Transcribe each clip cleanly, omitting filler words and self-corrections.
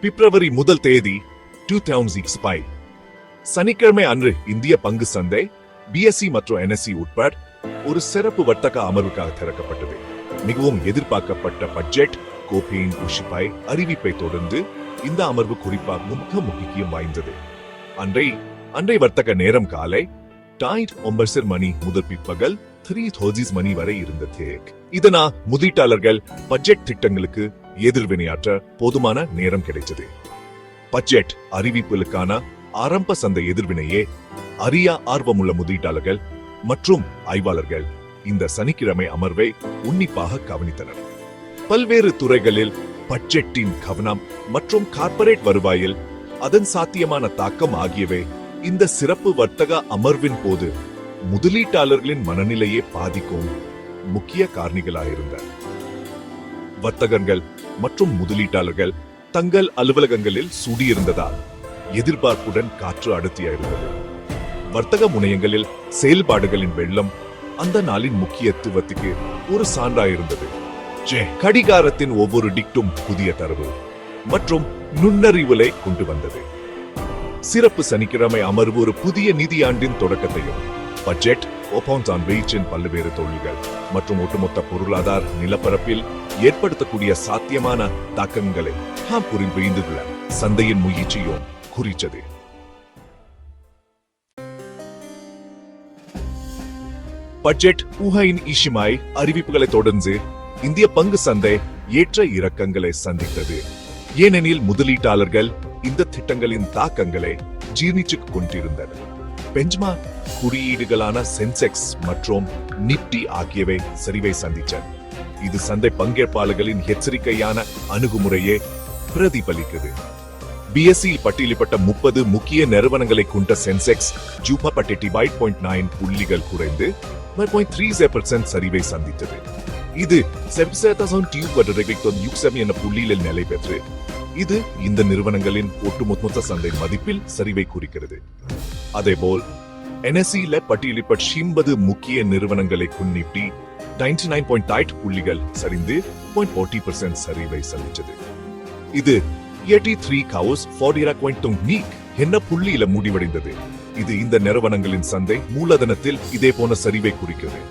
பிப்ரவரி 1 2005 சனிக்கிழமை அன்று இந்திய பங்கு சந்தை பிஎஸ்சி மற்றும் என்எஸ்சி உட்பட ஒரு சிறப்பு வர்த்தக அமர்வுக்காக திறக்கப்பட்டது. மிகவும் எதிர்பார்க்கப்பட்ட பட்ஜெட் கோப்பையின் உஷிபாய் அறிவிப்பை தொடர்ந்து இந்த அமர்வு குறிப்பாக முக்கியம் வாய்ந்தது. அன்றை வர்த்தக நேரம் காலை 9 மணி முதல் பிற்பகல் 3 மணி வரை இருந்தது. இதனால் முதலீட்டாளர்கள் பட்ஜெட் திட்டங்களுக்கு எதிர்வினையாற்ற போதுமான நேரம் கிடைத்தது. பட்ஜெட் அறிவிப்புகளுக்கான ஆரம்ப சந்தை எதிர்வினையே அறிய ஆர்வமுள்ள முதலீட்டாளர்கள் மற்றும் ஆய்வாளர்கள் இந்த சனிக்கிழமை அமர்வை உன்னிப்பாக கவனித்தனர். பல்வேறு துறைகளில் பட்ஜெட்டின் கவனம் மற்றும் கார்ப்பரேட் வருவாயில் அதன் சாத்தியமான தாக்கம் ஆகியவை இந்த சிறப்பு வர்த்தக அமர்வின் போது முதலீட்டாளர்களின் மனநிலையை பாதிக்கும் முக்கிய காரணிகளாயிருந்தன. வர்த்தகர்கள் மற்றும் முதலீட்டாளர்கள் தங்கள் அலுவலகங்களில் சூடியிருந்ததால் எதிர்பார்ப்புடன் காற்று அடர்த்தியாயிருந்தது. வர்த்தக முனையங்களில் செயல்பாடுகளின் வெள்ளம் அந்த நாளின் முக்கியத்துவத்துக்கு ஒரு சான்றாயிருந்தது. கடிகாரத்தின் ஒவ்வொரு டிக்டும் புதிய தரவு மற்றும் நுண்ணறிவுகளை கொண்டு வந்தது. சிறப்பு சனிக்கிழமை அமர்வு ஒரு புதிய நிதியாண்டின் தொடக்கத்தையும் பட்ஜெட் வெயிற்றின் பல்வேறு தொழில்கள் மற்றும் ஒட்டுமொத்த பொருளாதார நிலப்பரப்பில் ஏற்படுத்தக்கூடிய சாத்தியமான தாக்கங்களை புரிந்து கொள்ள சந்தையின் முயற்சியும் குறித்தது. பட்ஜெட் ஊகையின் இஷிமாய் அறிவிப்புகளை தொடர்ந்து இந்திய பங்கு சந்தை ஏற்ற இறக்கங்களை சந்தித்தது. ஏனெனில் முதலீட்டாளர்கள் இந்த திட்டங்களின் தாக்கங்களை ஜீர்ணித்துக் கொண்டிருந்தனர். பெஞ்ச்மார்க் குறியீடுகளான சென்செக்ஸ் மற்றும் நிப்டி ஆகியவை சரிவை சந்தித்தன. இது சந்தை பங்கேற்பாளர்களின் எச்சரிக்கையான அணுகுமுறையை பிரதிபலிக்கிறது. பிஎஸ்சி பட்டியலிடப்பட்ட 30 முக்கிய நிறுவனங்களை கொண்ட சென்செக்ஸ் ஜூபா 9 புள்ளிகள் குறைந்து 0.30% சரிவை சந்தித்தது. இது 7,200 என புள்ளியில் நிலை பெற்று இது இந்த நிறுவனங்களின் ஒட்டுமொத்த சந்தை மதிப்பில் சரிவை குறிக்கிறது. அதேபோல் என்எஸ்சியில பட்டியலிடப்பட்ட 50 முக்கிய நிறுவனங்களை நிப்டி 99.8 புள்ளிகள் சரிந்து 0.40% சரிவை சந்தித்தது. இது 83,400 என்ன புள்ளியில முடிவடைந்தது. இது இந்த நிறுவனங்களின் சந்தை மூலதனத்தில் இதே போன சரிவை குறிக்கிறது.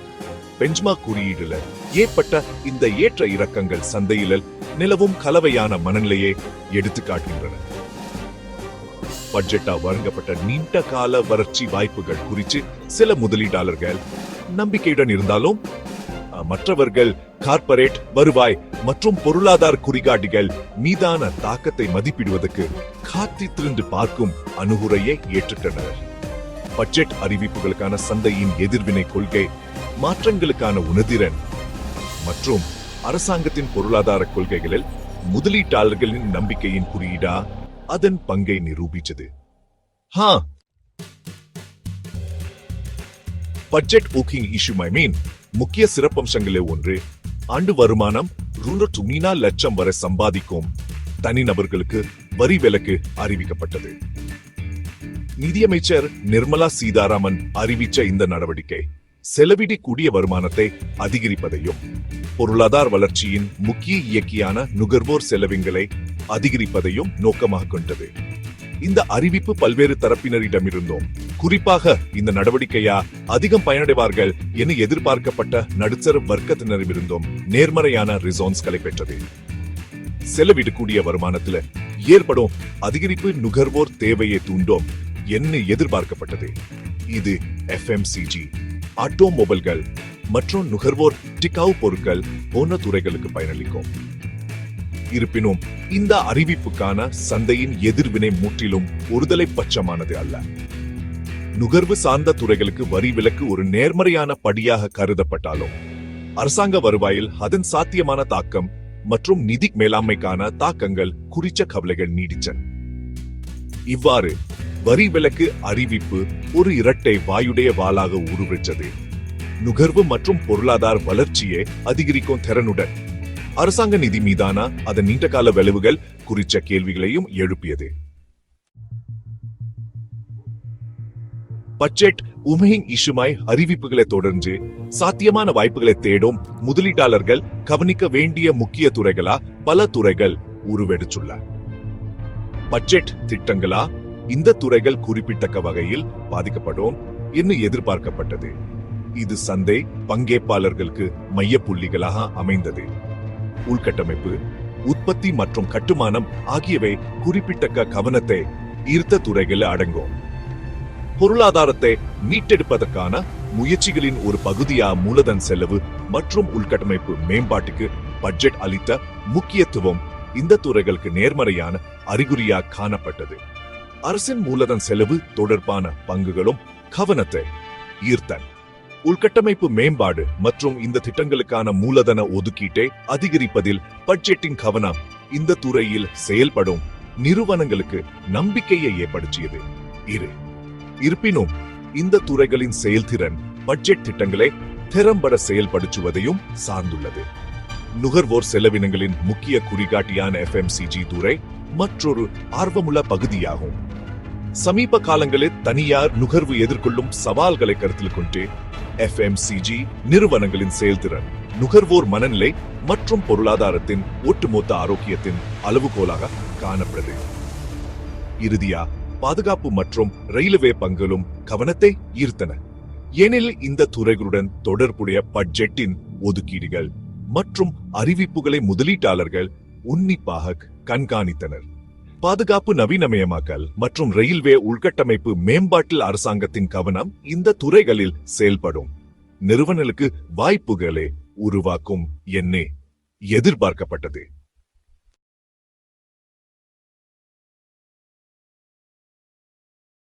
பெஞ்ச்மார்க் குறியீடுல ஏற்பட்ட இந்த ஏற்ற இறக்கங்கள் சந்தையில் நிலவும் கலவையான மனநிலையை எடுத்து காட்டுகின்றன. பட்ஜெட்டா வழங்கப்பட்ட நீண்ட கால வளர்ச்சி வாய்ப்புகள் குறித்து சில முதலீட்டாளர்கள் நம்பிக்கையுடன் இருந்தாலும் மற்றவர்கள் கார்ப்பரேட் வருவாய் மற்றும் பொருளாதார குறிகாட்டிகள் மீதான தாக்கத்தை மதிப்பிடுவதற்கு காத்திருந்து பார்க்கும் அணுகுமுறையை ஏற்றுக்கொண்டனர். பட்ஜெட் அறிவிப்புகளுக்கான சந்தையின் எதிர்வினை கொள்கை மாற்றங்களுக்கான உணர்திறன் மற்றும் அரசாங்கத்தின் பொருளாதார கொள்கைகளில் முதலீட்டாளர்களின் நம்பிக்கையின் குறியீடா அதன் பங்கை நிரூபித்தது. பட்ஜெட் ஊக்கிங் இஷ்யூ முக்கிய சிறப்பம்சங்களே ஒன்று ஆண்டு வருமானம் 2 லட்சம் வரை சம்பாதிக்கும் தனிநபர்களுக்கு வரி விலக்கு அறிவிக்கப்பட்டது. நிதியமைச்சர் நிர்மலா சீதாராமன் அறிவித்த இந்த நடவடிக்கை செலவிடக்கூடிய வருமானத்தை அதிகரிப்பதையும் பொருளாதார வளர்ச்சியின் முக்கிய இயக்கியான நுகர்வோர் செலவினங்களை அதிகரிப்பதையும் நோக்கமாக கொண்டது. இந்த அறிவிப்பு பல்வேறு தரப்பினரிடமிருந்தோம் குறிப்பாக இந்த நடவடிக்கையா அதிகம் பயனடைவார்கள் என எதிர்பார்க்கப்பட்ட நடுத்தர வர்க்கத்தினரிடமிருந்தும் நேர்மறையான ரிசோன்ஸ்களை பெற்றது. செலவிடக்கூடிய வருமானத்தில் ஏற்படும் அதிகரிப்பு நுகர்வோர் தேவையை தூண்டும் என்ன எதிர்பார்க்கப்பட்டது. இது எஃப்எம்சிஜி ஆட்டோமொபைல்கள் மற்றும் நுகர்வோர் டிகாவு பொருட்கள் போன்ற துறைகளுக்கு பயனளிக்கும். இருப்பினும் இந்த அறிவிப்புக்கான சந்தையின் எதிர்வினை முற்றிலும் ஒருதலை பட்சமானது அல்ல. நுகர்வு சார்ந்த துறைகளுக்கு வரி விலக்கு ஒரு நேர்மறையான படியாக கருதப்பட்டாலும் அரசாங்க வருவாயில் அதன் சாத்தியமான தாக்கம் மற்றும் நிதி மேலாண்மைக்கான தாக்கங்கள் குறித்த கவலைகள் நீடிச்சன. இவ்வாறு வரி விலக்கு அறிவிப்பு ஒரு இரட்டை வாயுடைய வாளாக உருவெற்றது. நுகர்வு மற்றும் பொருளாதார வளர்ச்சியை அதிகரிக்கும் திறனுடன் அரசாங்க நிதி மீதான அதன் நீண்டகால விளைவுகள் குறித்த கேள்விகளையும் எழுப்பியது. பட்ஜெட் உமையின் இஷுமாய் அறிவிப்புகளை தொடர்ந்து சாத்தியமான வாய்ப்புகளை தேடும் முதலீட்டாளர்கள் கவனிக்க வேண்டிய முக்கிய துறைகளா பல துறைகள் உருவெடுத்துள்ளார். பட்ஜெட் திட்டங்களா இந்த துறைகள் குறிப்பிட்ட வகையில் பாதிக்கப்படும் என்று எதிர்பார்க்கப்பட்டது. இது சந்தை பங்கேற்பாளர்களுக்கு மையப்புள்ளிகளாக அமைந்தது. உள்கட்டமைப்பு, உற்பத்தி மற்றும் கட்டுமானம் ஆகியவை குறிப்பிட்ட கவனத்தை ஈர்த்த துறைகள் அடங்கும். பொருளாதாரத்தை மீட்டெடுப்பதற்கான முயற்சிகளின் ஒரு பகுதியா மூலதன செலவு மற்றும் உள்கட்டமைப்பு மேம்பாட்டுக்கு பட்ஜெட் அளித்த முக்கியத்துவம் இந்த துறைகளுக்கு நேர்மறையான அறிகுறியா காணப்பட்டது. அரசின் மூலதன செலவு தொடர்பான பங்குகளும் கவனத்தை ஈர்த்தன. உள்கட்டமைப்பு மேம்பாடு மற்றும் இந்த திட்டங்களுக்கான மூலதன ஒதுக்கீட்டை அதிகரிப்பதில் பட்ஜெட்டின் கவனம் இந்த துறையில் செயல்படும் நிறுவனங்களுக்கு நம்பிக்கையை ஏற்படுத்தியது. இருப்பினும் இந்த துறைகளின் செயல்திறன் பட்ஜெட் திட்டங்களை திறம்பட செயல்படுத்துவதையும் சார்ந்துள்ளது. நுகர்வோர் செலவினங்களின் முக்கிய குறிகாட்டியான FMCG துறை மற்றொரு ஆர்வமுள்ள பகுதியாகும். சமீப காலங்களில் தனியார் நுகர்வு எதிர்கொள்ளும் சவால்களை கருத்தில் கொண்டு FMCG நிறுவனங்களின் செயல்திறன் நுகர்வோர் மனநிலை மற்றும் பொருளாதாரத்தின் ஒட்டுமொத்த ஆரோக்கியத்தின் அளவுகோலாக காணப்படுது. இறுதியா பாதுகாப்பு மற்றும் ரயில்வே பங்குகளும் கவனத்தை ஈர்த்தன. ஏனெனில் இந்த துறைகளுடன் தொடர்புடைய பட்ஜெட்டின் ஒதுக்கீடுகள் மற்றும் அறிவிப்புகளை முதலீட்டாளர்கள் உன்னிப்பாக கண்காணித்தனர். பாதுகாப்பு, நவீனமயமாக்கல் மற்றும் ரயில்வே உள்கட்டமைப்பு மேம்பாட்டில் அரசாங்கத்தின் கவனம் இந்த துறைகளில் செயல்படும் நிறுவனங்களுக்கு வாய்ப்புகளை உருவாக்கும் என்ன எதிர்பார்க்கப்பட்டது.